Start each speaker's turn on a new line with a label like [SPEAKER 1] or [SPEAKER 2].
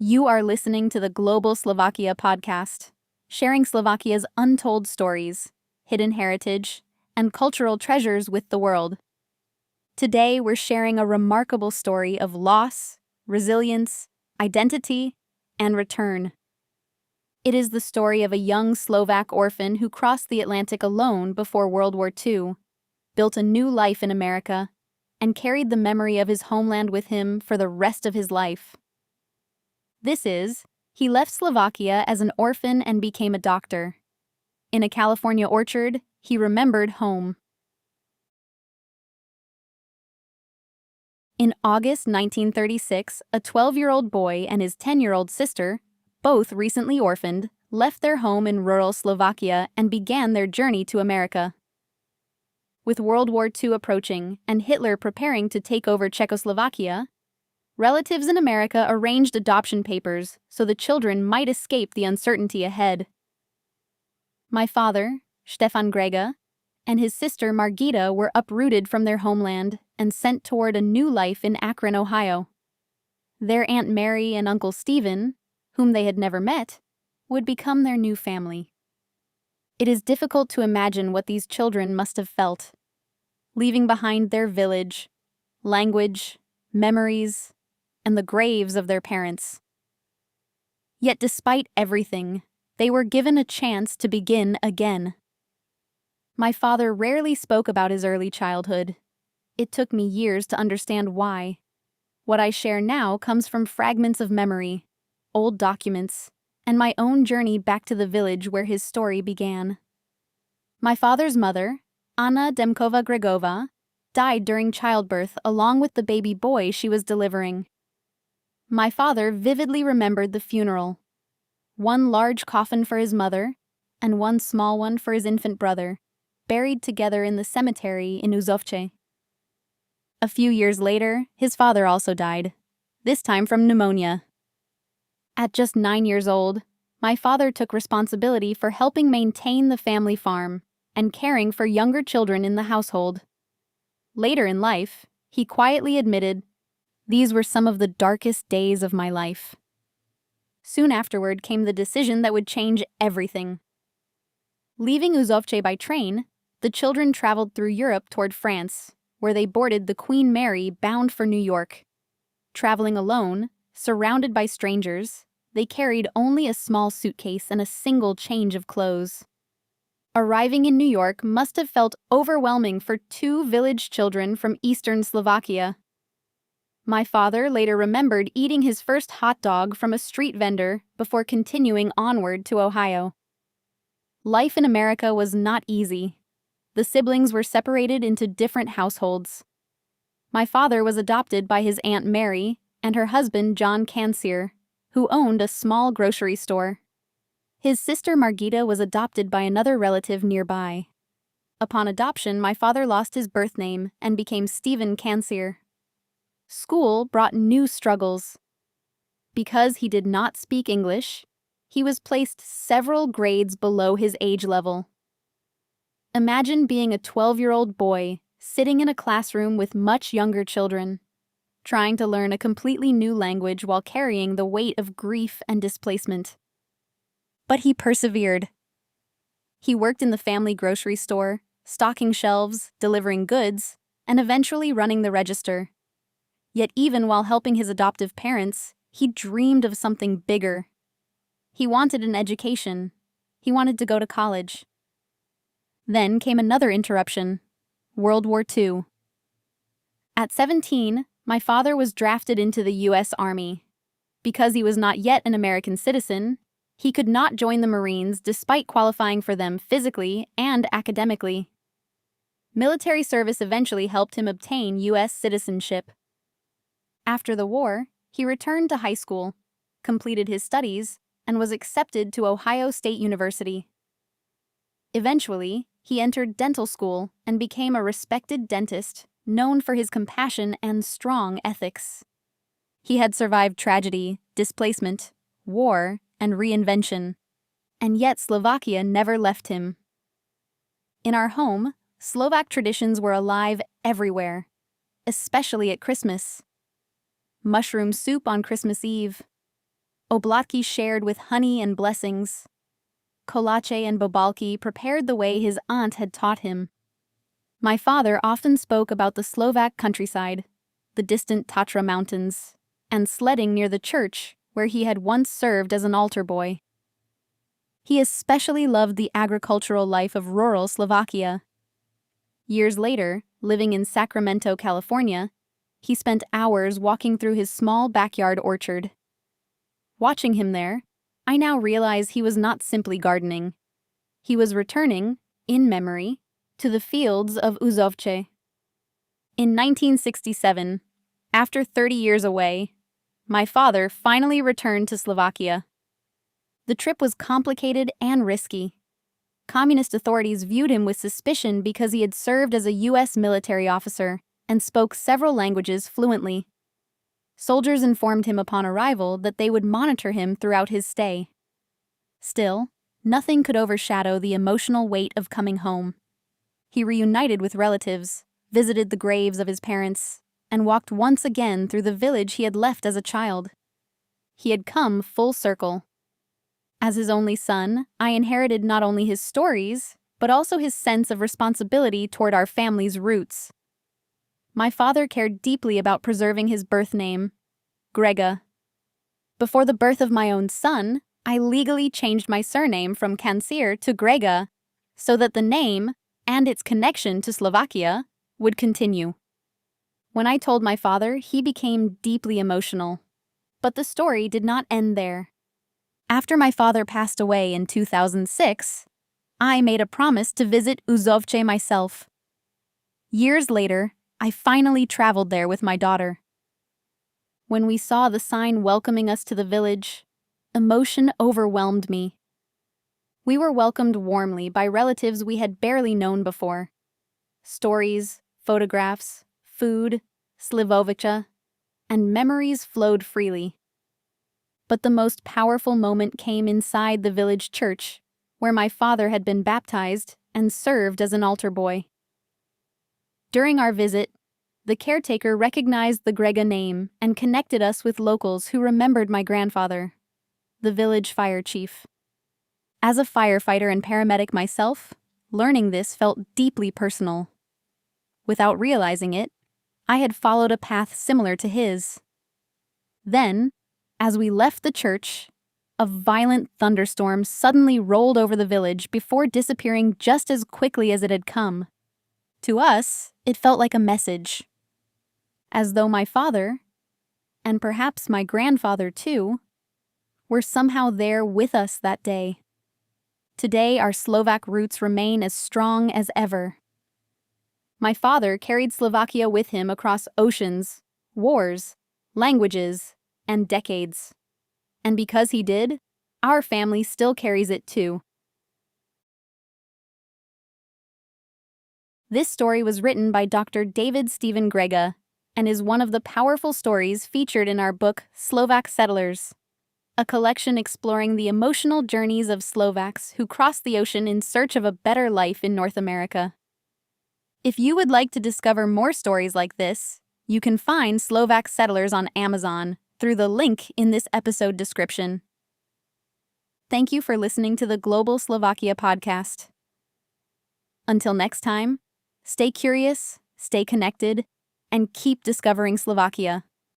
[SPEAKER 1] You are listening to the Global Slovakia podcast, sharing Slovakia's untold stories, hidden heritage, and cultural treasures with the world. Today, we're sharing a remarkable story of loss, resilience, identity, and return. It is the story of a young Slovak orphan who crossed the Atlantic alone before World War II, built a new life in America, and carried the memory of his homeland with him for the rest of his life. He left Slovakia as an orphan and became a doctor. In a California orchard, he remembered home. In August 1936, a 12-year-old boy and his 10-year-old sister, both recently orphaned, left their home in rural Slovakia and began their journey to America. With World War II approaching and Hitler preparing to take over Czechoslovakia, relatives in America arranged adoption papers so the children might escape the uncertainty ahead. My father, Štefan Grega, and his sister Margita were uprooted from their homeland and sent toward a new life in Akron, Ohio. Their Aunt Mary and Uncle Stephen, whom they had never met, would become their new family. It is difficult to imagine what these children must have felt, leaving behind their village, language, memories, and the graves of their parents. Yet despite everything, they were given a chance to begin again. My father rarely spoke about his early childhood. It took me years to understand why. What I share now comes from fragments of memory, old documents, and my own journey back to the village where his story began. My father's mother, Anna Demkova Gregova, died during childbirth along with the baby boy she was delivering. My father vividly remembered the funeral. One large coffin for his mother, and one small one for his infant brother, buried together in the cemetery in Uzovce. A few years later, his father also died, this time from pneumonia. At just 9 years old, my father took responsibility for helping maintain the family farm and caring for younger children in the household. Later in life, he quietly admitted, "These were some of the darkest days of my life." Soon afterward came the decision that would change everything. Leaving Uzovce by train, the children traveled through Europe toward France, where they boarded the Queen Mary bound for New York. Traveling alone, surrounded by strangers, they carried only a small suitcase and a single change of clothes. Arriving in New York must have felt overwhelming for two village children from eastern Slovakia. My father later remembered eating his first hot dog from a street vendor before continuing onward to Ohio. Life in America was not easy. The siblings were separated into different households. My father was adopted by his Aunt Mary and her husband John Cansier, who owned a small grocery store. His sister Margita was adopted by another relative nearby. Upon adoption, my father lost his birth name and became Stephen Cansier. School brought new struggles. Because he did not speak English, he was placed several grades below his age level. Imagine being a 12-year-old boy sitting in a classroom with much younger children, trying to learn a completely new language while carrying the weight of grief and displacement. But he persevered. He worked in the family grocery store, stocking shelves, delivering goods, and eventually running the register. Yet even while helping his adoptive parents, he dreamed of something bigger. He wanted an education. He wanted to go to college. Then came another interruption: World War II. At 17, my father was drafted into the U.S. Army. Because he was not yet an American citizen, he could not join the Marines despite qualifying for them physically and academically. Military service eventually helped him obtain U.S. citizenship. After the war, he returned to high school, completed his studies, and was accepted to Ohio State University. Eventually, he entered dental school and became a respected dentist, known for his compassion and strong ethics. He had survived tragedy, displacement, war, and reinvention, and yet Slovakia never left him. In our home, Slovak traditions were alive everywhere, especially at Christmas. Mushroom soup on Christmas Eve, Oblatki shared with honey and blessings. Kolache and bobalki prepared the way his aunt had taught him. My father often spoke about the Slovak countryside, the distant Tatra mountains, and sledding near the church where he had once served as an altar boy. He especially loved the agricultural life of rural Slovakia. Years later, living in Sacramento, California, he spent hours walking through his small backyard orchard. Watching him there, I now realize he was not simply gardening. He was returning, in memory, to the fields of Uzovce. In 1967, after 30 years away, my father finally returned to Slovakia. The trip was complicated and risky. Communist authorities viewed him with suspicion because he had served as a U.S. military officer and spoke several languages fluently. Soldiers informed him upon arrival that they would monitor him throughout his stay. Still, nothing could overshadow the emotional weight of coming home. He reunited with relatives, visited the graves of his parents, and walked once again through the village he had left as a child. He had come full circle. As his only son, I inherited not only his stories, but also his sense of responsibility toward our family's roots. My father cared deeply about preserving his birth name, Grega. Before the birth of my own son, I legally changed my surname from Kancir to Grega so that the name, and its connection to Slovakia, would continue. When I told my father, he became deeply emotional. But the story did not end there. After my father passed away in 2006, I made a promise to visit Uzovce myself. Years later, I finally traveled there with my daughter. When we saw the sign welcoming us to the village, emotion overwhelmed me. We were welcomed warmly by relatives we had barely known before. Stories, photographs, food, slivovica, and memories flowed freely. But the most powerful moment came inside the village church, where my father had been baptized and served as an altar boy. During our visit, the caretaker recognized the Grega name and connected us with locals who remembered my grandfather, the village fire chief. As a firefighter and paramedic myself, learning this felt deeply personal. Without realizing it, I had followed a path similar to his. Then, as we left the church, a violent thunderstorm suddenly rolled over the village before disappearing just as quickly as it had come. To us, it felt like a message. As though my father, and perhaps my grandfather too, were somehow there with us that day. Today, our Slovak roots remain as strong as ever. My father carried Slovakia with him across oceans, wars, languages, and decades. And because he did, our family still carries it too. This story was written by Dr. David Stephen Grega and is one of the powerful stories featured in our book Slovak Settlers, a collection exploring the emotional journeys of Slovaks who crossed the ocean in search of a better life in North America. If you would like to discover more stories like this, you can find Slovak Settlers on Amazon through the link in this episode description. Thank you for listening to the Global Slovakia podcast. Until next time, stay curious, stay connected, and keep discovering Slovakia.